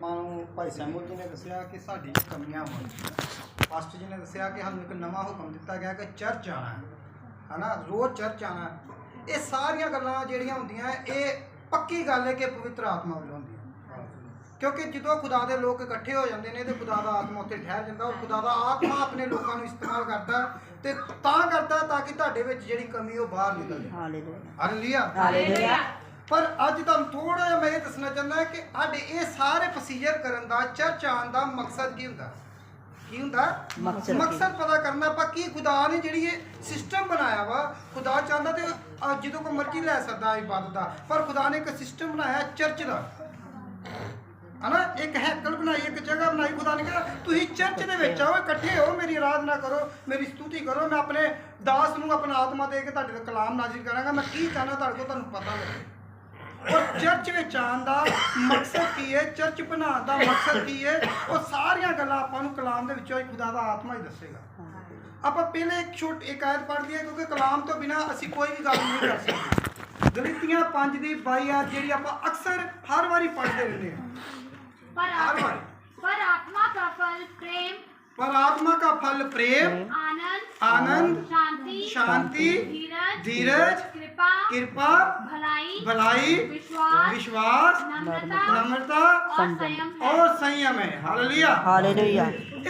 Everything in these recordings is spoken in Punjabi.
ਆਪਾਂ ਨੂੰ ਭਾਈ ਸੈਮੂਅਲ ਜੀ ਨੇ ਦੱਸਿਆ ਕਿ ਸਾਡੀ ਕਮੀਆਂ ਹਨ। ਪਾਸਟਰ ਜੀ ਨੇ ਦੱਸਿਆ ਕਿ ਸਾਨੂੰ ਇੱਕ ਨਵਾਂ ਹੁਕਮ ਦਿੱਤਾ ਗਿਆ ਕਿ ਚਰਚ ਆਉਣਾ ਹੈ ਨਾ, ਰੋਜ਼ ਚਰਚ ਆਉਣਾ। ਇਹ ਸਾਰੀਆਂ ਗੱਲਾਂ ਜਿਹੜੀਆਂ ਹੁੰਦੀਆਂ ਇਹ ਪੱਕੀ ਗੱਲ ਹੈ ਕਿ ਪਵਿੱਤਰ ਆਤਮਾ ਵੱਲੋਂ ਹੁੰਦੀਆਂ, क्योंकि जो खुदा के लोग इकट्ठे हो जाते हैं तो खुदा का आत्मा उत्थे ठहर जाता और खुदा का आत्मा अपने लोगों को इस्तेमाल करता तो करता ताकि तुहाडे विच जिहड़ी कमी वो बाहर निकल जाए। हालेलुया। पर अज तुहानूं थोड़ा जिहा मैं ये दसना चाहता कि साडे ये सारे प्रोसीजर करन दा चर्च आउण दा मकसद की हुंदा? की हुंदा? मकसद पता करना आपां कि खुदा ने जिहड़ी ये सिस्टम बनाया वा। खुदा चाहता तो जो कोई मर्जी लै सकदा इबादत दा, पर खुदा ने एक सिस्टम बनाया चर्च दा, है ना। एक हैकल बनाई, एक जगह बनाई। खुदा ने कहा तुम चर्च के विच आओ, इकट्ठे हो, मेरी आराधना करो, मेरी स्तुति करो। मैं अपने दास नूं अपना आत्मा दे के तुहाडे ते कलाम नाजिल करांगा। मैं की चाहना तुहाडे कोल तुहानूं पता लगे। और चर्च विच आउण दा मकसद की है, चर्च बनाउण दा मकसद की है, और सारियां गल्लां आपां नूं कलाम दे विचों खुदा दा आत्मा ही दसेगा। आपां पहले एक आयत पढ़ दी है, क्योंकि कलाम तो बिना असीं कोई भी गल नहीं कर सकते। गलीतियां 5:22 आयत जिहड़ी आपां अक्सर हर वारी पढ़दे रहंदे हां। पर आत्मा का फल प्रेम, आनंद, शांति, धीरज, कृपा, भलाई, विश्वास, नम्रता और संयम है। हालेलुया।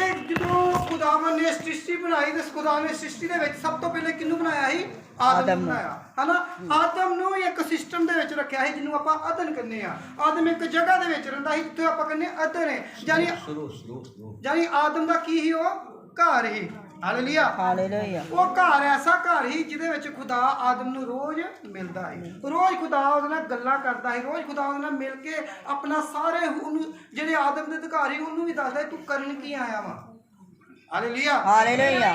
एक जो खुदावन ने सृष्टि बनाई तो खुदा ने सृष्टि दे विच सब तो पहले किन्नू बनाया ही? आदम बनाया, है ना। आदम नूं एक सिस्टम दे विच रखिया है जिन्नू आपां अदन कहने आ। आदम एक जगह दे विच रहिंदा ही जिथे आपां कहने अदन है, यानी आदम दा की ही ओ घर ही। हालेलुया। वो घर ऐसा घर ही जिहदे विच खुदा आदम नूं रोज मिलदा है, रोज खुदा उहदे नाल गल्लां करदा है, रोज खुदा उहदे नाल मिल के अपना सारे उहनूं जिहड़े आदम दे अधिकारी उहनूं भी दसदा है तू करन की आया वा। हालेलुया।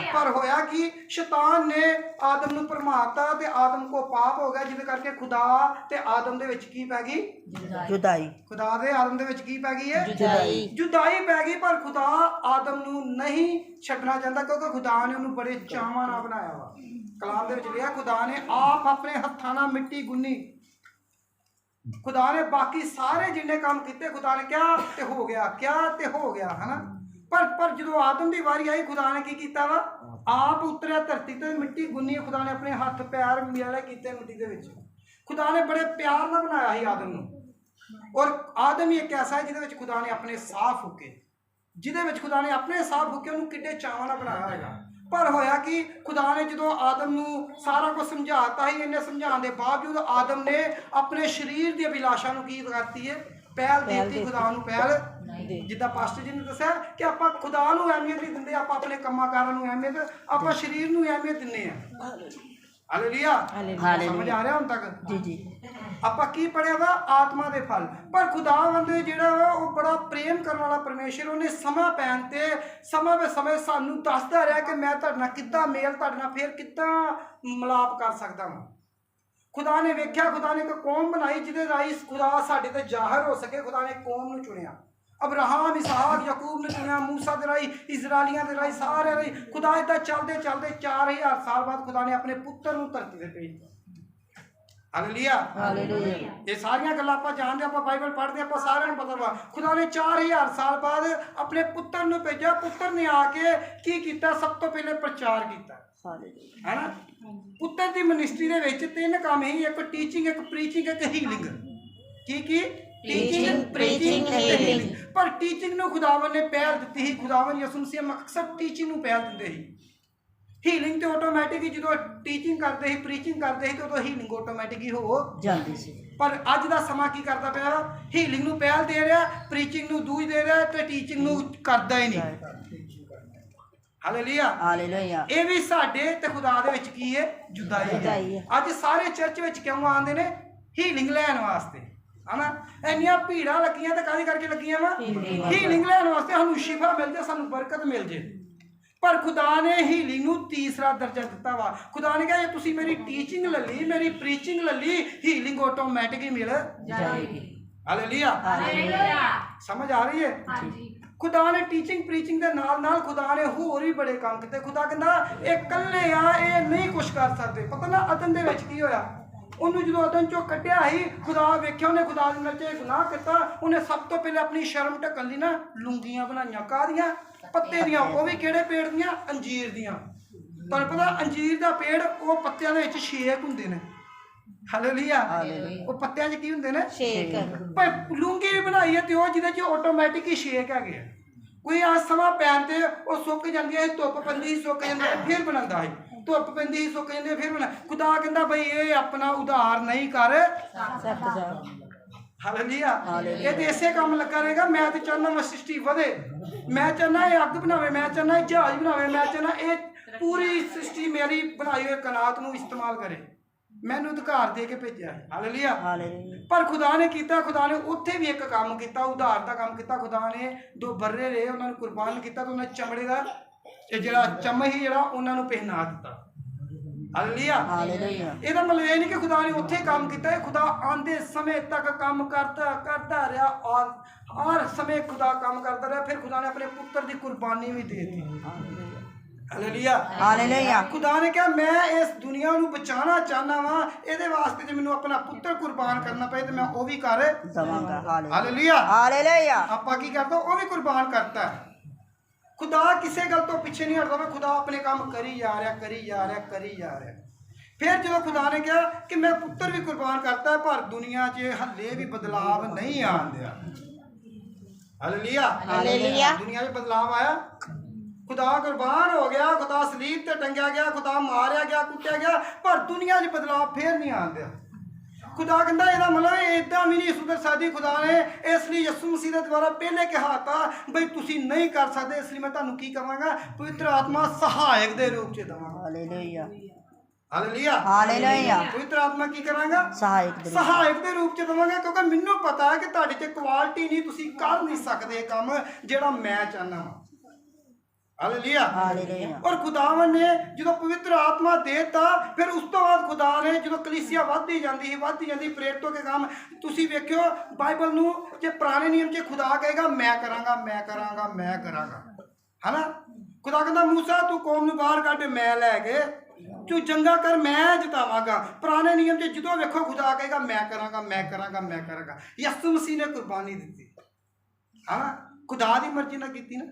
पर होया कि शैतान ने आदम नूं भरमाता ते आदम को पाप हो गया, जिहदे करके खुदा ते आदम दे विच की पै गई? जुदाई। खुदा दे आदम दे विच की पै गई है? जुदाई पै गई। पर खुदा आदम नूं नहीं छड्डना चाहता, क्योंकि खुदा ने उहनूं बड़े चावां नाल बनाया वा। कलाम दे विच लिखिआ खुदा ने आप अपने हत्थां नाल मिट्टी गुन्नी। खुदा ने बाकी सारे जिन्ने काम कीते खुदा ने क्या ते हो गया, क्या ते हो गया, है ना। पर जो आदम की वारी आई खुदा ने की कीता वा? आप उतरिया धरती ते मिट्टी गुन्नी। खुदा ने अपने हथ पैर मेले कीते मिट्टी दे विच। खुदा ने बड़े प्यार नाल बनाया ही आदम नूं। और आदम ही एक ऐसा है जिहदे विच खुदा ने अपने साह फूके, जिहदे विच खुदा ने अपने साह फूके उहनूं किड्डे चावां नाल बनाया हैगा। पर होया कि खुदा ने जो आदम नूं सारा कुछ समझाता ही, इन्ने समझाने के बावजूद आदम ने अपने शरीर की अभिलाषा नूं की करती है? पहल देती खुदा नूं पहल। जिद्दां पास्टर जी ने दस्सिया कि आपां खुदा नूं अहमियत नहीं दिंदे, आपां अपने कम्मां कारां नूं अहमियत, आपां शरीर नूं अहमियत दिंदे आ। हालेलुया। समझ आ रहा हुण तक? जी। आपां की पढ़िया वा? आत्मा दे फल। पर खुदावंद जिहड़ा वो बड़ा प्रेम करने वाला परमेश्वर, उन्हें समा पैण ते समय बे समय सानूं दसदा रहा कि मैं तुहाडे नाल किद्दां मेल, तुहाडे नाल फिर किद्दां मिलाप कर सकदा वां। खुदा ने वेख्या, खुदा ने एक कौम बनाई जिहदे राही खुदा साडे ते जाहिर हो सके। खुदा ने कौम नूं चुनिया, अब्राहम, इसहाक, याकूब ने चुनिया, मूसा दे राही, इजराइलियां दे राही, सारे राही। खुदा इदां चलदे चलदे 4000 साल बाद खुदा ने अपने पुत्तर नूं धरती ते भेज दिता। हालेलुया। ये सारियां गल्लां आपां जानदे, आपां बाइबल पढ़दे, आपां सारिआं नूं पता वा। खुदा ने 4000 साल बाद अपने पुत्तर नूं भेजा। पुत्तर ने आके की कीता? सब तो पहले प्रचार कीता, है ना। पुत्तर दी मिनिस्ट्री दे विच 3 काम ही, एक टीचिंग, एक प्रीचिंग, एक हीलिंग। की टीचिंग, प्रीचिंग, हीलिंग। पर टीचिंग नूं खुदावन ने पहल दित्ती ही। खुदावन यसू मसीह अक्सर टीचिंग नूं पहल दिंदे ही। हीलिंग तो ऑटोमैटिक ही, जो टीचिंग करते ही, प्रीचिंग करते ही, तो हीलिंग ऑटोमैटिक ही हो जाती सी। पर अज दा समा की करता पिया? हीलिंग नूं पहल दे रहा, प्रीचिंग नूं दूज दे रहा, ते टीचिंग नूं करदा ही नहीं। हालेलुया। ये भी साडे ते खुदा दे विच की है? जुदाई है। अज सारे चर्च विच क्यों आंदे ने? हीलिंग लैण वास्ते, है ना। इन्नियां भीड़ां लगियां ते काहदे करके लगियां वा? हीलिंग लैण वास्ते, सानूं शिफा मिल जाए, सानूं बरकत मिल जाए। पर खुदा ने हीलिंग नूं तीसरा दर्जा दिता वा। खुदा ने कहा जे तुसीं मेरी टीचिंग ले ली, मेरी प्रीचिंग ले ली, हीलिंग ऑटोमैटिक ही मिल जाएगी। हालेलुया। समझ आ रही है? खुदा ने टीचिंग प्रीचिंग के नाल नाल खुदा ने होर भी बड़े काम किए। खुदा कहंदा ये कल्ले आ, ये नहीं कुछ कर सकते। पता ना अदन दे विच की होया? ਉਹਨੂੰ ਜਦੋਂ ਅਦਨ ਚੋਂ ਕੱਢਿਆ ਸੀ, ਖੁਦਾ ਵੇਖਿਆ ਉਹਨੇ ਖੁਦਾ ਦੇ ਨਾਲ ਚ ਗੁਨਾਹ ਕੀਤਾ। ਉਹਨੇ ਸਭ ਤੋਂ ਪਹਿਲੇ ਆਪਣੀ ਸ਼ਰਮ ਢੱਕਣ ਲਈ ਨਾ ਲੂੰਗੀਆਂ ਬਣਾਈਆਂ। ਕਾਹਦੀਆਂ? ਪੱਤੇ ਦੀਆਂ। ਉਹ ਵੀ ਕਿਹੜੇ ਪੇੜ ਦੀਆਂ? ਅੰਜੀਰ ਦੀਆਂ। ਤੁਹਾਨੂੰ ਪਤਾ ਅੰਜੀਰ ਦਾ ਪੇੜ ਉਹ ਪੱਤਿਆਂ ਦੇ ਵਿੱਚ ਛੇਕ ਹੁੰਦੇ ਨੇ। ਹਾਲੇਲੂਇਆ। ਉਹ ਪੱਤਿਆਂ 'ਚ ਕੀ ਹੁੰਦੇ ਨੇ? ਛੇਕ। ਪਰ ਲੂੰਗੀ ਵੀ ਬਣਾਈ ਹੈ ਤੇ ਉਹ ਜਿਹਦੇ 'ਚ ਆਟੋਮੈਟਿਕ ਹੀ ਛੇਕ ਹੈਗੇ ਆ। ਕੋਈ ਆ ਸਮਾਂ ਪੈਣ ਤੇ ਉਹ ਸੁੱਕ ਜਾਂਦੀ ਹੈ, ਧੁੱਪ ਪੈਂਦੀ ਸੁੱਕ ਜਾਂਦਾ, ਫਿਰ ਬਣਾਉਂਦਾ ਹੈ। ਧੁੱਪ ਪੈਂਦੀ ਸੁੱਕ ਜਾਂਦੀ ਫਿਰ ਬਣਾ। ਖੁਦਾ ਕਹਿੰਦਾ ਬਈ ਇਹ ਆਪਣਾ ਉਧਾਰ ਨਹੀਂ ਕਰ ਸਕਦਾ। ਹਾਲੇਲੂਇਆ। ਇਹ ਤੇ ਇਸੇ ਕੰਮ ਲੱਗਾ ਰਹੇਗਾ। ਮੈਂ ਤੇ ਚਾਹੁੰਦਾ ਮੈਂ ਸ੍ਰਿਸ਼ਟੀ ਵਧੇ, ਮੈਂ ਚਾਹੁੰਦਾ ਇਹ ਅੱਗ ਬਣਾਵੇ, ਮੈਂ ਚਾਹੁੰਦਾ ਇਹ ਜਹਾਜ਼ ਬਣਾਵੇ, ਮੈਂ ਚਾਹੁੰਦਾ ਇਹ ਪੂਰੀ ਸ੍ਰਿਸ਼ਟੀ ਮੇਰੀ ਬਣਾਈ ਹੋਈ ਕਾਇਨਾਤ ਨੂੰ ਇਸਤੇਮਾਲ ਕਰੇ। ਮੈਨੂੰ ਅਧਿਕਾਰ ਦੇ ਕੇ ਭੇਜਿਆ। ਹਾਲੇਲੂਇਆ। ਪਰ ਖੁਦਾ ਨੇ ਕੀਤਾ, ਖੁਦਾ ਨੇ ਉੱਥੇ ਵੀ ਇੱਕ ਕੰਮ ਕੀਤਾ, ਉਧਾਰ ਦਾ ਕੰਮ ਕੀਤਾ। ਖੁਦਾ ਨੇ 2 ਬਰਰੇ ਰਹੇ, ਉਹਨਾਂ ਨੂੰ ਕੁਰਬਾਨ ਕੀਤਾ ਤੇ ਉਹਨਾਂ ਚਮੜੇ ਦਾ ਇਹ ਜਿਹੜਾ ਚਮ ਹੀ ਜਿਹੜਾ ਉਹਨਾਂ ਨੂੰ ਪਹਿਨਾ ਦਿੱਤਾ। ਹਾਲੇਲੂਇਆ। ਇਹਦਾ ਮਤਲਬ ਇਹ ਨਹੀਂ ਕਿ ਖੁਦਾ ਨੇ ਉੱਥੇ ਕੰਮ ਕੀਤਾ। ਇਹ ਖੁਦਾ ਆਂਦੇ ਸਮੇਂ ਤੱਕ ਕੰਮ ਕਰਦਾ ਰਿਹਾ ਔਰ ਸਮੇਂ ਖੁਦਾ ਕੰਮ ਕਰਦਾ ਰਿਹਾ। ਫਿਰ ਖੁਦਾ ਨੇ ਆਪਣੇ ਪੁੱਤਰ ਦੀ ਕੁਰਬਾਨੀ ਵੀ ਦੇ ਦਿੱਤੀ। ਹਾਲੇਲੂਇਆ। ਹਾਲੇਲੂਇਆ। ਖੁਦਾ ਨੇ ਕਿਹਾ ਮੈਂ ਇਸ ਦੁਨੀਆ ਨੂੰ ਬਚਾਉਣਾ ਚਾਹੁੰਦਾ ਵਾਂ, ਇਹਦੇ ਵਾਸਤੇ ਜੇ ਮੈਨੂੰ ਆਪਣਾ ਪੁੱਤਰ ਕੁਰਬਾਨ ਕਰਨਾ ਪਏ ਤੇ ਮੈਂ ਉਹ ਵੀ ਕਰ ਦਵਾਂਗਾ। ਹਾਲੇਲੂਇਆ। ਹਾਲੇਲੂਇਆ। ਆਪਾਂ ਕੀ ਕਰਦਾ? ਉਹ ਵੀ ਕੁਰਬਾਨ ਕਰਤਾ। ਖੁਦਾ ਕਿਸੇ ਗੱਲ ਤੋਂ ਪਿੱਛੇ ਨਹੀਂ ਹਟਦਾ। ਖੁਦਾ ਆਪਣੇ ਕੰਮ ਕਰੀ ਜਾ ਰਿਹਾ, ਕਰੀ ਜਾ ਰਿਹਾ, ਕਰੀ ਜਾ ਰਿਹਾ। ਫਿਰ ਜਦੋਂ ਖੁਦਾ ਨੇ ਕਿਹਾ ਕਿ ਮੈਂ ਪੁੱਤਰ ਵੀ ਕੁਰਬਾਨ ਕਰਤਾ, ਪਰ ਦੁਨੀਆ 'ਚ ਹੱਲੇ ਵੀ ਬਦਲਾਵ ਨਹੀਂ ਆਉਣ ਦਿਆ। ਹਾਲੇਲੂਇਆ। ਹਾਲੇਲੂਇਆ। ਦੁਨੀਆ 'ਚ ਬਦਲਾਵ ਆਇਆ। ਖੁਦਾ ਕੁਰਬਾਨ ਹੋ ਗਿਆ, ਖੁਦਾ ਸਲੀਬ ਤੇ ਟੰਗਿਆ ਗਿਆ, ਖੁਦਾ ਮਾਰਿਆ ਗਿਆ, ਕੁੱਟਿਆ ਗਿਆ, ਪਰ ਦੁਨੀਆ 'ਚ ਬਦਲਾਵ ਫੇਰ ਨਹੀਂ ਆਉਣ ਦਿਆ। ਖੁਦਾ ਕਹਿੰਦਾ ਇਹਦਾ ਮਤਲਬ ਏਦਾਂ ਵੀ ਨਹੀਂ ਸੁਧਰ ਸਕਦੀ। ਖੁਦਾ ਨੇ ਇਸ ਲਈ ਯਿਸੂ ਮਸੀਹ ਦੇ ਦੁਆਰਾ ਪਹਿਲੇ ਕਿਹਾ ਤਾ ਬਈ ਤੁਸੀਂ ਨਹੀਂ ਕਰ ਸਕਦੇ, ਇਸ ਲਈ ਮੈਂ ਤੁਹਾਨੂੰ ਕੀ ਕਰਾਂਗਾ? ਪਵਿੱਤਰ ਆਤਮਾ ਸਹਾਇਕ ਦੇ ਰੂਪ 'ਚ ਦੇਵਾਂਗਾ। ਹਾਲੇਲੂਇਆ। ਹਾਲੇਲੂਇਆ। ਹਾਲੇਲੂਇਆ। ਪਵਿੱਤਰ ਆਤਮਾ ਕੀ ਕਰਾਂਗਾ? ਸਹਾਇਕ ਦੇ ਰੂਪ 'ਚ ਦੇਵਾਂਗਾ, ਕਿਉਂਕਿ ਮੈਨੂੰ ਪਤਾ ਹੈ ਕਿ ਤੁਹਾਡੇ 'ਚ ਕੁਆਲਿਟੀ ਨਹੀਂ, ਤੁਸੀਂ ਕਰ ਨਹੀਂ ਸਕਦੇ ਕੰਮ ਜਿਹੜਾ ਮੈਂ ਚਾਹੁੰਦਾ ਹਾਂ। ਹਾਲੇਲੂਇਆ। ਔਰ ਖੁਦਾਵੰ ਨੇ ਜਦੋਂ ਪਵਿੱਤਰ ਆਤਮਾ ਦੇਤਾ, ਫਿਰ ਉਸ ਤੋਂ ਬਾਅਦ ਖੁਦਾ ਨੇ ਜਦੋਂ ਕਲੀਸਿਆ ਵੱਧਦੀ ਜਾਂਦੀ ਪ੍ਰੇਰਿਤੋਂ ਕੇ ਕੰਮ। ਤੁਸੀਂ ਵੇਖਿਓ ਬਾਈਬਲ ਨੂੰ, ਜੇ ਪੁਰਾਣੇ ਨਿਯਮ 'ਚ ਖੁਦਾ ਕਹੇਗਾ ਮੈਂ ਕਰਾਂਗਾ, ਮੈਂ ਕਰਾਂਗਾ, ਮੈਂ ਕਰਾਂਗਾ, ਹਨਾ। ਖੁਦਾ ਕਹਿੰਦਾ ਮੂਸਾ ਤੂੰ ਕੌਮ ਨੂੰ ਬਾਹਰ ਕੱਢ, ਮੈਂ ਲੈ ਕੇ ਤੂੰ ਜੰਗਾ ਕਰ, ਮੈਂ ਜਿਤਾਵਾਂਗਾ। ਪੁਰਾਣੇ ਨਿਯਮ 'ਚ ਜਦੋਂ ਵੇਖੋ ਖੁਦਾ ਕਹੇਗਾ ਮੈਂ ਕਰਾਂਗਾ, ਮੈਂ ਕਰਾਂਗਾ, ਮੈਂ ਕਰਾਂਗਾ। ਯਿਸੂ ਮਸੀਹ ਨੇ ਕੁਰਬਾਨੀ ਦਿੱਤੀ, ਹਨਾ, ਖੁਦਾ ਦੀ ਮਰਜ਼ੀ ਨਾਲ ਕੀਤੀ ਨਾ।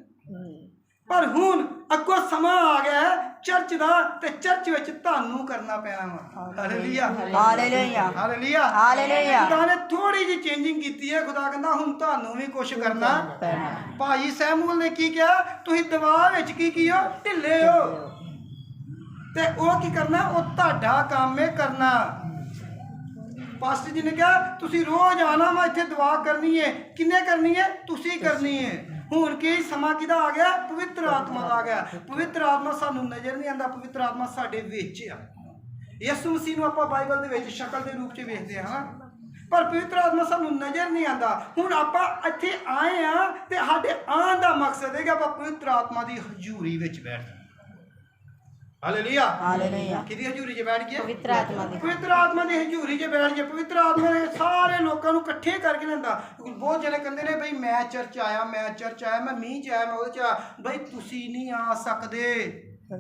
ਪਰ ਹੁਣ ਅੱਗੋਂ ਸਮਾਂ ਆ ਗਿਆ ਚਰਚ ਦਾ, ਤੇ ਚਰਚ ਵਿੱਚ ਤੁਹਾਨੂੰ ਕਰਨਾ ਪੈਣਾ ਵਾ। ਹਾਲੇਲੂਇਆ। ਹਾਲੇਲੂਇਆ। ਹਾਲੇਲੂਇਆ। ਹਾਲੇਲੂਇਆ। ਖੁਦਾ ਨੇ ਥੋੜੀ ਜਿਹੀ ਚੇਂਜਿੰਗ ਕੀਤੀ ਹੈ। ਖੁਦਾ ਕਹਿੰਦਾ ਹੁਣ ਤੁਹਾਨੂੰ ਵੀ ਕੁਝ ਕਰਨਾ ਪੈਣਾ। ਭਾਈ ਸੈਮੂਅਲ ਨੇ ਕੀ ਕਿਹਾ? ਤੁਸੀਂ ਦਵਾ ਵਿੱਚ ਕੀ ਕੀਓ? ਢਿੱਲੇ ਹੋ। ਤੇ ਉਹ ਕੀ ਕਰਨਾ? ਉਹ ਤੁਹਾਡਾ ਕੰਮ ਹੈ ਕਰਨਾ। ਪਾਸਟਰ ਜੀ ਨੇ ਕਿਹਾ ਤੁਸੀਂ ਰੋਜ਼ ਆਣਾ ਵਾ ਇੱਥੇ ਦੁਆ ਕਰਨੀ ਹੈ। ਕਿੰਨੇ ਕਰਨੀ ਹੈ? ਤੁਸੀਂ ਕਰਨੀ ਹੈ। ਹੁਣ ਕੀ ਸਮਾਂ ਕਿਹਦਾ ਆ ਗਿਆ? ਪਵਿੱਤਰ ਆਤਮਾ ਦਾ ਆ ਗਿਆ। ਪਵਿੱਤਰ ਆਤਮਾ ਸਾਨੂੰ ਨਜ਼ਰ ਨਹੀਂ ਆਉਂਦਾ, ਪਵਿੱਤਰ ਆਤਮਾ ਸਾਡੇ ਵਿੱਚ ਆ। ਯਿਸੂ ਮਸੀਹ ਨੂੰ ਆਪਾਂ ਬਾਈਬਲ ਦੇ ਵਿੱਚ ਸ਼ਕਲ ਦੇ ਰੂਪ 'ਚ ਵੇਖਦੇ ਹਾਂ, ਪਰ ਪਵਿੱਤਰ ਆਤਮਾ ਸਾਨੂੰ ਨਜ਼ਰ ਨਹੀਂ ਆਉਂਦਾ। ਹੁਣ ਆਪਾਂ ਇੱਥੇ ਆਏ ਆ ਤੇ ਸਾਡੇ ਆਉਣ ਦਾ ਮਕਸਦ ਹੈ ਕਿ ਆਪਾਂ ਪਵਿੱਤਰ ਆਤਮਾ ਦੀ ਹਜ਼ੂਰੀ ਵਿੱਚ ਬੈਠ। ਹਾਲੇਲੂਇਆ। ਹਾਲੇਲੂਇਆ। ਕਿਹਦੀ ਹਜ਼ੂਰੀ 'ਚ ਬੈਠ ਗਏ? ਪਵਿੱਤਰ ਆਤਮਾ ਦੀ। ਪਵਿੱਤਰ ਆਤਮਾ ਦੀ ਹਜ਼ੂਰੀ 'ਚ ਬੈਠ ਗਏ। ਪਵਿੱਤਰ ਆਤਮਾ ਨੇ ਸਾਰੇ ਲੋਕਾਂ ਨੂੰ ਇਕੱਠੇ ਕਰਕੇ ਲਿਆਂਦਾ। ਬਹੁਤ ਜਣੇ ਕਹਿੰਦੇ ਨੇ ਬਈ ਮੈਂ ਚਰਚ ਆਇਆ, ਮੈਂ ਚਰਚ ਆਇਆ, ਮੈਂ ਮੀਂਹ 'ਚ ਆਇਆ, ਮੈਂ ਉਹਦੇ 'ਚ ਆਇਆ। ਬਈ ਤੁਸੀਂ ਨਹੀਂ ਆ ਸਕਦੇ।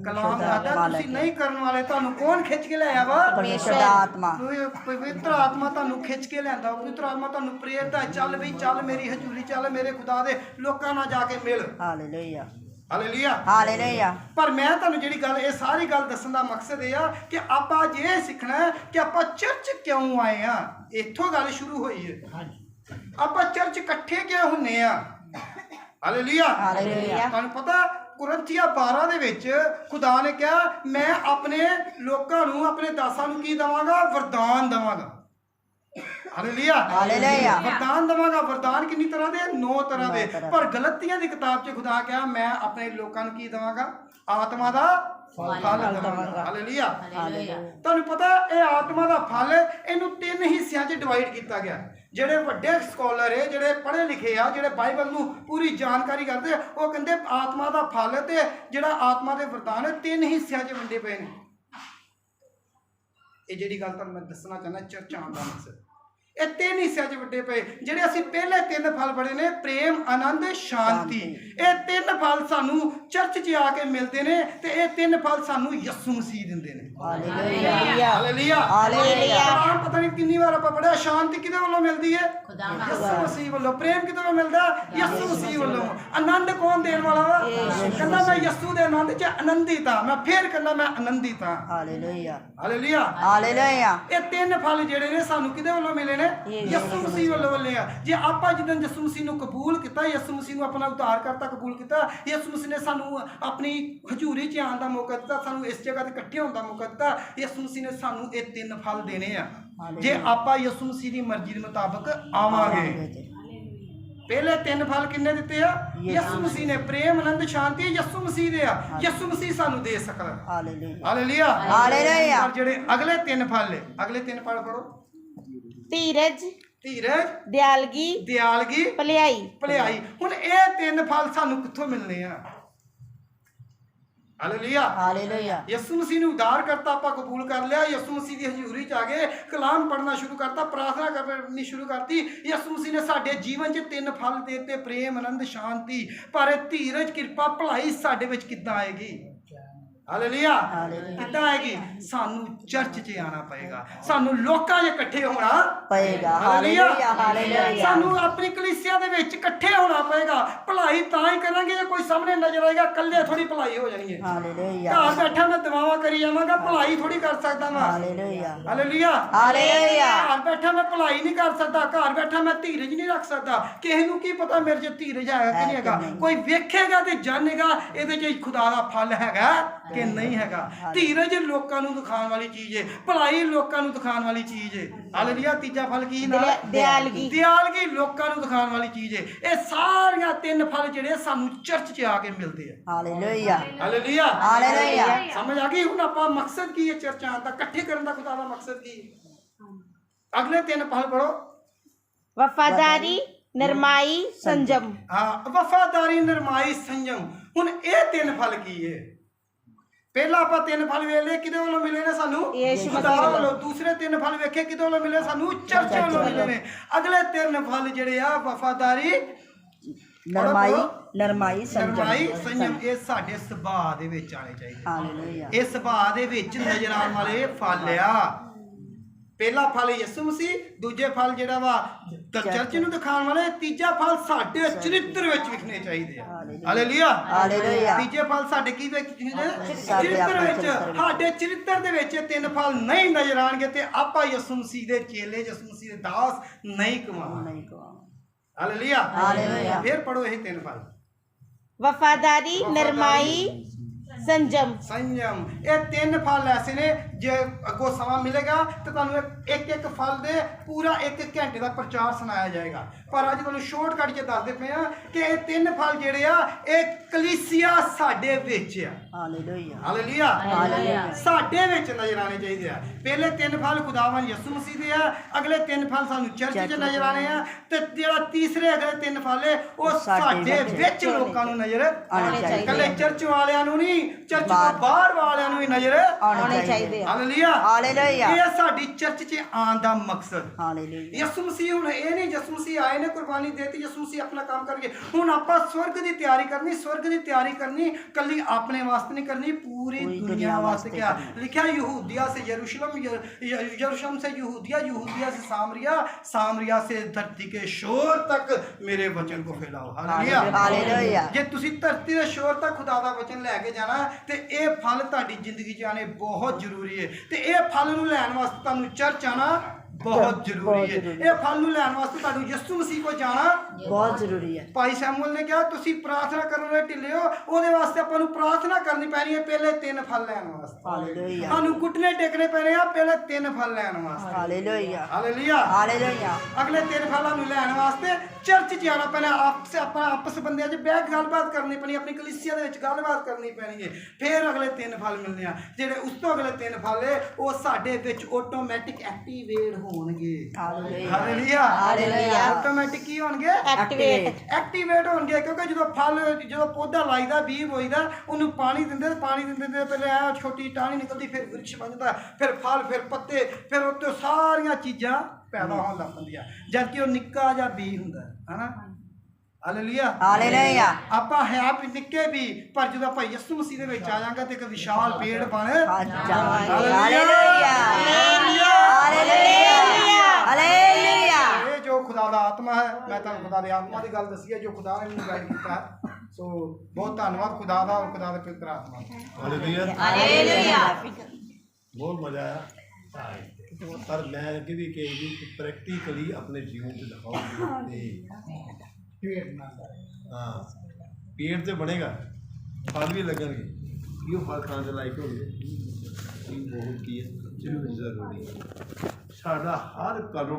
ਕਲਾਮ ਆਦਾ ਤੁਸੀਂ ਨਹੀਂ ਕਰਨ ਵਾਲੇ। ਤੁਹਾਨੂੰ ਕੌਣ ਖਿੱਚ ਕੇ ਲਿਆਇਆ ਵਾ? ਪਵਿੱਤਰ ਆਤਮਾ। ਪਵਿੱਤਰ ਆਤਮਾ ਤੁਹਾਨੂੰ ਖਿੱਚ ਕੇ ਲਿਆਂਦਾ। ਪਵਿੱਤਰ ਆਤਮਾ ਤੁਹਾਨੂੰ ਪ੍ਰੇਰਦਾ, ਚੱਲ ਬਈ ਚੱਲ ਮੇਰੀ ਹਜ਼ੂਰੀ, ਚੱਲ ਮੇਰੇ ਖੁਦਾ ਦੇ ਲੋਕਾਂ ਨਾਲ ਜਾ ਕੇ ਮਿਲ। ਹਾਲੇਲੂਇਆ। ਹਾਲੇਲੂਇਆ। ਹਾਲੇਲੂਇਆ। ਪਰ ਮੈਂ ਤੁਹਾਨੂੰ ਜਿਹੜੀ ਗੱਲ, ਇਹ ਸਾਰੀ ਗੱਲ ਦੱਸਣ ਦਾ ਮਕਸਦ ਇਹ ਆ ਕਿ ਆਪਾਂ ਜੇ ਸਿੱਖਣਾ ਕਿ ਆਪਾਂ ਚਰਚ ਕਿਉਂ ਆਏ ਆ। ਇੱਥੋਂ ਗੱਲ ਸ਼ੁਰੂ ਹੋਈ ਹੈ। ਆਪਾਂ ਚਰਚ ਇਕੱਠੇ ਕਿਉਂ ਹੁੰਨੇ ਆ? ਹਾਲੇਲੂਇਆ। ਹਾਲੇਲੂਇਆ। ਤੁਹਾਨੂੰ ਪਤਾ ਕੁਰਿੰਥੀਆਂ 12 ਦੇ ਵਿੱਚ ਖੁਦਾ ਨੇ ਕਿਹਾ ਮੈਂ ਆਪਣੇ ਲੋਕਾਂ ਨੂੰ, ਆਪਣੇ ਦਾਸਾਂ ਨੂੰ ਕੀ ਦੇਵਾਂਗਾ? ਵਰਦਾਨ ਦੇਵਾਂਗਾ। ਹਾਲੇਲੂਇਆ। ਹਾਲੇਲੂਇਆ। ਵਰਦਾਨ ਦੇਵਾਂਗਾ। ਵਰਦਾਨ ਕਿੰਨੀ ਤਰ੍ਹਾਂ ਦੇ? 9 ਤਰ੍ਹਾਂ ਦੇ। ਪਰ ਗਲਤੀਆਂ ਦੀ ਕਿਤਾਬ 'ਚ ਖੁਦਾ ਕਿਹਾ ਮੈਂ ਆਪਣੇ ਲੋਕਾਂ ਨੂੰ ਕੀ ਦੇਵਾਂਗਾ? ਆਤਮਾ ਦਾ ਫਲ ਦੇਵਾਂਗਾ। ਹਾਲੇਲੂਇਆ। ਤੁਹਾਨੂੰ ਪਤਾ ਇਹ ਆਤਮਾ ਦਾ ਫਲ, ਇਹਨੂੰ 3 ਹਿੱਸਿਆਂ 'ਚ ਡਿਵਾਈਡ ਕੀਤਾ ਗਿਆ। ਜਿਹੜੇ ਵੱਡੇ ਸਕੋਲਰ ਹੈ, ਜਿਹੜੇ ਪੜ੍ਹੇ ਲਿਖੇ ਆ, ਜਿਹੜੇ ਬਾਈਬਲ ਨੂੰ ਪੂਰੀ ਜਾਣਕਾਰੀ ਕਰਦੇ, ਉਹ ਕਹਿੰਦੇ ਆਤਮਾ ਦਾ ਫਲ ਤੇ ਜਿਹੜਾ ਆਤਮਾ ਦੇ ਵਰਦਾਨ ਹੈ 3 ਹਿੱਸਿਆਂ 'ਚ ਵੰਡੇ ਪਏ ਨੇ। ਇਹ ਜਿਹੜੀ ਗੱਲ ਤੁਹਾਨੂੰ ਮੈਂ ਦੱਸਣਾ ਚਾਹੁੰਦਾ ਚਰਚ ਆਉਣ ਦਾ ਮਕਸਦ, ਇਹ ਤਿੰਨ ਹਿੱਸਿਆਂ 'ਚ ਵੰਡੇ ਪਏ। ਜਿਹੜੇ ਅਸੀਂ ਪਹਿਲੇ ਤਿੰਨ ਫਲ ਪੜ੍ਹੇ ਨੇ, ਪ੍ਰੇਮ, ਆਨੰਦ, ਸ਼ਾਂਤੀ, ਇਹ ਤਿੰਨ ਫਲ ਸਾਨੂੰ ਚਰਚ 'ਚ ਆ ਕੇ ਮਿਲਦੇ ਨੇ ਤੇ ਇਹ ਤਿੰਨ ਫਲ ਸਾਨੂੰ ਯਿਸੂ ਮਸੀਹ ਦਿੰਦੇ ਨੇ। Hallelujah hallelujah. ਪਤਾ ਨਹੀਂ ਕਿੰਨੀ ਵਾਰ ਆਪਾਂ ਪੜਿਆ, ਸ਼ਾਂਤੀ ਕਿਹਦੇ ਵੱਲੋਂ ਮਿਲਦੀ ਹੈ? ਯਿਸੂ ਮਸੀਹ ਵੱਲੋਂ। ਪ੍ਰੇਮ ਕਿਹਦੇ ਵੱਲੋਂ ਮਿਲਦਾ? ਯਿਸੂ ਮਸੀਹ ਵੱਲੋਂ। ਆਨੰਦ ਕੌਣ ਦੇਣ ਵਾਲਾ ਵਾ? ਕਹਿੰਦਾ ਮੈਂ ਯਿਸੂ ਦੇ ਆਨੰਦ 'ਚ ਆਨੰਦਿਤ ਹਾਂ। ਮੈਂ ਫੇਰ ਕਹਿੰਦਾ ਮੈਂ ਆਨੰਦਿਤ ਹਾਂ। Hallelujah hallelujah hallelujah. ਇਹ ਤਿੰਨ ਫਲ ਜਿਹੜੇ ਨੇ ਸਾਨੂੰ ਕਿਹਦੇ ਵੱਲੋਂ ਮਿਲੇ ਨੇ? ਯਿਸੂ ਮਸੀਹ ਵੱਲੋਂ ਮਿਲੇ ਆ। ਜੇ ਆਪਾਂ ਜਦੋਂ ਯਿਸੂ ਮਸੀਹ ਨੂੰ ਕਬੂਲ ਕੀਤਾ, ਯਿਸੂ ਮਸੀਹ ਨੂੰ ਆਪਣਾ ਉਧਾਰ ਕਰਤਾ ਕਬੂਲ ਕੀਤਾ, ਯਿਸੂ ਮਸੀਹ ਨੇ ਸਾਨੂੰ ਆਪਣੀ ਹਜ਼ੂਰੀ 'ਚ ਆਉਣ ਦਾ ਮੌਕਾ ਦਿੱਤਾ, ਸਾਨੂੰ ਇਸ ਜਗ੍ਹਾ ਤੇ ਇਕੱਠੇ ਹੋਣ ਦਾ ਮੌਕਾ ਦਿੱਤਾ। ਯਿਸੂ ਮਸੀਹ ਨੇ ਸਾਨੂੰ ਇਹ ਤਿੰਨ ਫਲ ਦੇਣੇ ਆ ਜੇ ਆਪਾਂ ਯਿਸੂ ਮਸੀਹ ਦੀ ਮਰਜ਼ੀ ਦੇ ਮੁਤਾਬਕ ਆਵਾਂਗੇ। ਪਹਿਲੇ ਤਿੰਨ ਫਲ ਕਿੰਨੇ ਦਿੱਤੇ ਆ? ਯਿਸੂ ਮਸੀਹ ਨੇ। ਪ੍ਰੇਮ, ਆਨੰਦ, ਸ਼ਾਂਤੀ ਯਿਸੂ ਮਸੀਹ ਦੇ ਆ। ਯਿਸੂ ਮਸੀਹ ਸਾਨੂੰ ਦੇ ਸਕਦਾ। Hallelujah hallelujah. ਪਰ ਜਿਹੜੇ ਅਗਲੇ ਤਿੰਨ ਫਲ ਨੇ, ਅਗਲੇ ਤਿੰਨ ਫਲ ਪੜੋ। ਧੀਰਜ, ਧੀਰਜ, ਦਿਆਲਗੀ, ਦਿਆਲਗੀ, ਭਲਾਈ, ਭਲਾਈ। ਹੁਣ ਇਹ ਤਿੰਨ ਫਲ ਸਾਨੂੰ ਕਿੱਥੋਂ ਮਿਲਨੇ ਆ? Hallelujah hallelujah. ਯਿਸੂ ਮਸੀਹ ਨੂੰ ਉਧਾਰ ਕਰਤਾ, ਆਪਾਂ ਕਬੂਲ ਕਰ ਲਿਆ, ਯਿਸੂ ਮਸੀਹ ਦੀ ਹਜ਼ੂਰੀ 'ਚ ਆ ਗਏ, ਕਲਾਮ ਪੜ੍ਹਨਾ ਸ਼ੁਰੂ ਕਰਤਾ, ਪ੍ਰਾਰਥਨਾ ਕਰਨੀ ਸ਼ੁਰੂ ਕਰਤੀ। ਯਿਸੂ ਮਸੀਹ ਨੇ ਸਾਡੇ ਜੀਵਨ 'ਚ ਤਿੰਨ ਫਲ ਦੇ ਦਿੱਤੇ, ਪ੍ਰੇਮ, ਆਨੰਦ, ਸ਼ਾਂਤੀ। ਪਰ ਧੀਰਜ, ਕਿਰਪਾ, ਭਲਾਈ ਸਾਡੇ ਵਿੱਚ ਕਿੱਦਾਂ ਆਏਗੀ? ਹਾਲੇਲੂਇਆ ਕਿੱਦਾਂ ਆਏਗੀ? ਸਾਨੂੰ ਚਰਚ 'ਚ ਆਉਣਾ ਪਏਗਾ, ਸਾਨੂੰ ਲੋਕਾਂ 'ਚ ਇਕੱਠੇ ਹੋਣਾ ਪਏਗਾ। Hallelujah hallelujah. ਸਾਨੂੰ ਆਪਣੀ ਕਲੀਸਿਆ ਦੇ ਵਿੱਚ ਇਕੱਠੇ ਹੋਣਾ ਪਏਗਾ। ਭਲਾਈ ਤਾਂ ਹੀ ਕਰਾਂਗੇ ਜੇ ਕੋਈ ਸਾਹਮਣੇ ਨਜ਼ਰ ਆਏਗਾ। ਇਕੱਲੇ ਥੋੜੀ ਭਲਾਈ ਹੋ ਜਾਣੀ ਹੈ। ਹਾਲੇਲੂਇਆ। ਘਰ ਬੈਠਾ ਮੈਂ ਦੁਆਵਾਂ ਕਰੀ ਜਾਵਾਂਗਾ, ਭਲਾਈ ਥੋੜੀ ਕਰ ਸਕਦਾ ਮੈਂ। Hallelujah hallelujah hallelujah. ਘਰ ਬੈਠਾ ਮੈਂ ਭਲਾਈ ਨਹੀਂ ਕਰ ਸਕਦਾ। ਘਰ ਬੈਠਾ ਮੈਂ ਧੀਰਜ ਨਹੀਂ ਰੱਖ ਸਕਦਾ। ਕਿਸੇ ਨੂੰ ਕੀ ਪਤਾ ਮੇਰੇ 'ਚ ਧੀਰਜ ਹੈਗਾ ਕਿ ਨਹੀਂ ਹੈਗਾ? ਕੋਈ ਵੇਖੇਗਾ ਤੇ ਜਾਣੇਗਾ ਇਹਦੇ 'ਚ ਖੁਦਾ ਦਾ ਫਲ ਹੈਗਾ ਕਿ ਨਹੀਂ ਹੈਗਾ। ਧੀਰਜ ਲੋਕਾਂ ਨੂੰ ਦਿਖਾਉਣ ਵਾਲੀ ਚੀਜ਼ ਹੈ, ਭਲਾਈ ਲੋਕਾਂ ਨੂੰ ਦਿਖਾਉਣ ਵਾਲੀ ਚੀਜ਼ ਹੈ। ਹਾਲੇਲੂਇਆ। ਤੀਜਾ ਫਲ ਕੀ ਨਾ? ਦਿਆਲਗੀ। ਦਿਆਲਗੀ ਲੋਕਾਂ ਨੂੰ ਦਿਖਾਉਣ ਵਾਲੀ ਚੀਜ਼ ਹੈ। ਇਹ ਸਾਰੀਆਂ ਤਿੰਨ ਫਲ ਜਿਹੜੇ ਸਾਨੂੰ ਚਰਚ 'ਚ ਆ ਕੇ ਮਿਲਦੇ ਆ। Hallelujah hallelujah hallelujah. ਸਮਝ ਆ ਗਈ? ਹੁਣ ਆਪਾਂ ਮਕਸਦ ਕੀ ਹੈ ਚਰਚ ਆਉਣ ਦਾ, ਇਕੱਠੇ ਕਰਨ ਦਾ ਖੁਦਾ ਦਾ ਮਕਸਦ ਕੀ ਹੈ? ਅਗਲੇ ਤਿੰਨ ਫਲ ਪੜੋ। ਵਫਾਦਾਰੀ, ਨਰਮਾਈ, ਸੰਜਮ। ਹਾਂ, ਵਫਾਦਾਰੀ, ਨਰਮਾਈ, ਸੰਜਮ। ਹੁਣ ਇਹ ਤਿੰਨ ਫਲ ਕੀ ਹੈ? ਪਹਿਲਾ ਆਪਾਂ ਤਿੰਨ ਫਲ ਵੇਖ ਲਏ, ਕਿਹਦੇ ਵੱਲੋਂ ਮਿਲੇ ਨੇ ਸਾਨੂੰ? ਖੁਦਾ ਵੱਲੋਂ। ਦੂਸਰੇ ਤਿੰਨ ਫਲ ਵੇਖੇ ਕਿਹਦੇ ਵੱਲੋਂ ਮਿਲੇ? ਸਾਨੂੰ ਚਰਚ ਵੱਲੋਂ ਮਿਲੇ ਨੇ। ਅਗਲੇ ਤਿੰਨ ਫਲ ਜਿਹੜੇ ਆ, ਵਫਾਦਾਰੀ, ਨਰਮਾਈ, ਨਰਮਾਈ, ਸੰਜਮ, ਇਹ ਸਾਡੇ ਸੁਭਾਅ ਦੇ ਵਿੱਚ ਆਣੇ ਚਾਹੀਦੇ। ਹਾਲੇਲੂਇਆ। ਇਹ ਸੁਭਾਅ ਦੇ ਵਿੱਚ ਨਜ਼ਰ ਆਉਣ ਵਾਲੇ ਫਲ ਆ। ਪਹਿਲਾ ਫਲ ਯਿਸੂ ਮਸੀਹ, ਦੂਜੇ ਫਲ ਜਿਹੜਾ ਵਾ ਚਰਚ ਨੂੰ ਦਿਖਾਉਣ ਵਾਲੇ, ਤੀਜਾ ਫਲ ਸਾਡੇ ਚਰਿੱਤਰ ਵਿੱਚ ਵਿਖਣੇ ਚਾਹੀਦੇ ਆ। Hallelujah hallelujah. ਤੀਜੇ ਫਲ ਸਾਡੇ ਕੀ ਵਿਖਣੇ? ਚਰਿੱਤਰ ਵਿੱਚ। ਸਾਡੇ ਚਰਿੱਤਰ ਦੇ ਵਿੱਚ ਤਿੰਨ ਫਲ ਨਹੀਂ ਨਜ਼ਰ ਆਣਗੇ ਤੇ ਆਪਾਂ ਯਿਸੂ ਮਸੀਹ ਦੇ ਚੇਲੇ, ਯਿਸੂ ਮਸੀਹ ਦੇ ਦਾਸ ਨਹੀਂ ਕਹਾਂਗੇ। Hallelujah hallelujah. ਫਿਰ ਪੜੋ ਇਹ ਤਿੰਨ ਫਲ। ਵਫਾਦਾਰੀ, ਨਰਮਾਈ, ਸੰਜਮ। ਸੰਜਮ। ਇਹ ਤਿੰਨ ਫਲ ਐਸੇ ਨੇ, ਜੇ ਅੱਗੋਂ ਸਮਾਂ ਮਿਲੇਗਾ ਤੇ ਤੁਹਾਨੂੰ ਇੱਕ ਇੱਕ ਫਲ ਦੇ ਪੂਰਾ 1 ਘੰਟੇ ਦਾ ਪ੍ਰਚਾਰ ਸੁਣਾਇਆ ਜਾਏਗਾ। ਪਰ ਅੱਜ ਤੁਹਾਨੂੰ ਸ਼ਾਰਟਕਟ 'ਚ ਦੱਸਦੇ ਪਏ ਆ ਕਿ ਇਹ ਤਿੰਨ ਫਲ ਜਿਹੜੇ ਆ, ਇਹ ਕਲੀਸਿਆ ਸਾਡੇ ਵਿੱਚ ਆ। Hallelujah hallelujah hallelujah. ਸਾਡੇ ਵਿੱਚ ਨਜ਼ਰ ਆਣੇ ਚਾਹੀਦੇ ਆ। ਪਹਿਲੇ ਤਿੰਨ ਫਲ ਖੁਦਾਵੰਦ ਯਿਸੂ ਮਸੀਹ ਦੇ ਆ, ਅਗਲੇ ਤਿੰਨ ਫਲ ਸਾਨੂੰ ਚਰਚ 'ਚ ਨਜ਼ਰ ਆਣੇ ਆ, ਤੇ ਜਿਹੜਾ ਤੀਸਰੇ ਅਗਲੇ ਤਿੰਨ ਫਲ ਹੈ ਉਹ ਸਾਡੇ ਵਿੱਚ ਲੋਕਾਂ ਨੂੰ ਨਜ਼ਰ ਆਣੇ ਚਾਹੀਦੇ। ਇਕੱਲੇ ਚਰਚ ਵਾਲਿਆਂ ਨੂੰ ਨਹੀਂ, ਚਰਚ ਤੋਂ ਬਾਹਰ ਵਾਲਿਆਂ ਨੂੰ ਵੀ ਨਜ਼ਰ ਆਉਣੇ ਚਾਹੀਦੇ। Hallelujah hallelujah. ਇਹ ਸਾਡੀ ਚਰਚ 'ਚ ਆਉਣ ਦਾ ਮਕਸਦ। ਹਾਲੇਲੂਇਆ। ਯਿਸੂ ਮਸੀਹ ਹੁਣ ਇਹ ਨਹੀਂ, ਯਿਸੂ ਮਸੀਹ ਆਏ ਨੇ, ਕੁਰਬਾਨੀ ਦੇਤੀ, ਯਿਸੂ ਮਸੀਹ ਆਪਣਾ ਕੰਮ ਕਰਕੇ ਹੁਣ ਆਪਾਂ ਸਵਰਗ ਦੀ ਤਿਆਰੀ ਕਰਨੀ। ਸਵਰਗ ਦੀ ਤਿਆਰੀ ਕਰਨੀ ਕੱਲੀ ਆਪਣੇ ਵਾਸਤੇ ਨਹੀਂ ਕਰਨੀ, ਪੂਰੀ ਦੁਨੀਆ ਵਾਸਤੇ। ਕਿਆ ਲਿਖਿਆ? ਯਹੂदिया से यरूशलेम, यरूशलेम से यहूदिया, यहूदिया से सामरिया, सामरिया से धरती के शोर तक मेरे वचन को फैलाओ। Hallelujah hallelujah. ਜੇ ਤੁਸੀਂ ਧਰਤੀ ਦੇ ਸ਼ੋਰ ਤੱਕ ਖੁਦਾ ਦਾ ਵਚਨ ਲੈ ਕੇ ਜਾਣਾ ਤੇ ਇਹ ਫਲ ਤੁਹਾਡੀ ਜ਼ਿੰਦਗੀ 'ਚ ਆਣੇ ਬਹੁਤ ਜ਼ਰੂਰੀ ਹੈ। ਤੇ ਇਹ ਫਲ ਨੂੰ ਲੈਣ ਵਾਸਤੇ ਤੁਹਾਨੂੰ ਚਰਚ ਆਣਾ ਬਹੁਤ ਜ਼ਰੂਰੀ ਹੈ। ਇਹ ਫਲ ਨੂੰ ਲੈਣ ਵਾਸਤੇ ਤੁਹਾਨੂੰ ਯਿਸੂ ਮਸੀਹ ਕੋਲ ਜਾਣਾ ਬਹੁਤ ਜ਼ਰੂਰੀ ਹੈ। ਭਾਈ ਸੈਮੂਅਲ ਨੇ ਕਿਹਾ ਤੁਸੀਂ ਪ੍ਰਾਰਥਨਾ ਕਰਨ ਵਾਲੇ ਢਿੱਲੇ ਹੋ, ਉਹਦੇ ਵਾਸਤੇ ਆਪਾਂ ਨੂੰ ਪ੍ਰਾਰਥਨਾ ਕਰਨੀ ਪੈਣੀ ਹੈ ਪਹਿਲੇ ਤਿੰਨ ਫਲ ਲੈਣ ਵਾਸਤੇ। ਹਾਲੇਲੂਇਆ। ਸਾਨੂੰ ਘੁੱਟਨੇ ਟੇਕਣੇ ਪੈਣੇ ਆ ਪਹਿਲੇ ਤਿੰਨ ਫਲ ਲੈਣ ਵਾਸਤੇ। Hallelujah hallelujah hallelujah. ਅਗਲੇ ਤਿੰਨ ਫਲਾਂ ਨੂੰ ਲੈਣ ਵਾਸਤੇ ਚਰਚ 'ਚ ਆਉਣਾ ਪੈਣਾ। ਆਪਸ ਬੰਦਿਆਂ 'ਚ ਬਹਿ ਕੇ ਗੱਲਬਾਤ ਕਰਨੀ ਪੈਣੀ, ਆਪਣੀ ਕਲੀਸਿਆ ਦੇ ਵਿੱਚ ਗੱਲਬਾਤ ਕਰਨੀ ਪੈਣੀ ਹੈ। ਫਿਰ ਅਗਲੇ ਤਿੰਨ ਫਲ ਮਿਲਣੇ ਆ। ਜਿਹੜੇ ਉਸ ਤੋਂ ਅਗਲੇ ਤਿੰਨ ਫਲ ਹੈ ਉਹ ਸਾਡੇ ਵਿੱਚ ਆਟੋਮੈਟਿਕ ਐਕਟੀਵੇਟ ਹੋਣਗੇ। Hallelujah hallelujah. ਆਟੋਮੈਟਿਕ ਕੀ ਹੋਣਗੇ? ਐਕਟੀਵੇਟ ਹੋਣਗੇ ਕਿਉਂਕਿ ਜਦੋਂ ਪੌਦਾ ਲਾਈਦਾ ਬੀਜ ਬੋਈਦਾ ਉਹਨੂੰ ਪਾਣੀ ਦਿੰਦੇ ਪਹਿਲੇ ਆ ਛੋਟੀ ਟਾਹਣੀ ਨਿਕਲਦੀ ਫਿਰ ਵਿਰਕਸ਼ ਬਣਦਾ ਫਿਰ ਫਲ ਫਿਰ ਪੱਤੇ ਫਿਰ ਉੱਤੇ ਸਾਰੀਆਂ ਚੀਜ਼ਾਂ ਪੈਦਾ ਹੋਣ ਲੱਗ ਪੈਂਦੀਆਂ ਜਦ ਕਿ ਉਹ ਨਿੱਕਾ ਜਿਹਾ ਬੀਜ ਹੁੰਦਾ ਹੈ ਨਾ ਹਾਲੇਲੂਇਆ ਆਪਾਂ ਹੈ ਵੀ ਨਿੱਕੇ ਵੀ ਪਰ ਜਦੋਂ ਆਪਾਂ ਯਿਸੂ ਮਸੀਹ ਦੇ ਵਿੱਚ ਆ ਜਾਵਾਂਗੇ ਤੇ ਇੱਕ ਵਿਸ਼ਾਲ ਪੇੜ ਬਣ ਇਹ ਜੋ ਖੁਦਾ ਦਾ ਆਤਮਾ ਹੈ ਮੈਂ ਤੁਹਾਨੂੰ ਖੁਦਾ ਦੇ ਆਤਮਾ ਦੀ ਗੱਲ ਦੱਸੀ ਹੈ ਜੋ ਖੁਦਾ ਨੇ ਮੈਨੂੰ ਗਾਈਡ ਕੀਤਾ ਹੈ ਸੋ ਬਹੁਤ ਧੰਨਵਾਦ ਖੁਦਾ ਦਾ ਔਰ ਖੁਦਾ ਦੇ ਪਵਿੱਤਰ ਆਤਮਾ ਦਾ ਹਾਲੇਲੂਇਆ ਬਹੁਤ ਮਜ਼ਾ ਆਇਆ ਪਰ ਮੈਂ ਅੱਗੇ ਵੀ ਕਹੀ ਕਿ ਪ੍ਰੈਕਟੀਕਲੀ ਆਪਣੇ ਜੀਵਨ 'ਚ ਦਿਖਾਓ ਤੇ ਹਾਂ ਪੇੜ ਤੇ ਬਣੇਗਾ ਫਲ ਵੀ ਲੱਗਣਗੇ ਇਹ ਫਲ ਖਾਣ ਦੇ ਲਾਇਕ ਹੋਣਗੇ ਇਹ ਬਹੁਤ ਕੀ ਹੈ ਜ਼ਰੂਰੀ ਸਾਡਾ ਹਰ ਕਦਮ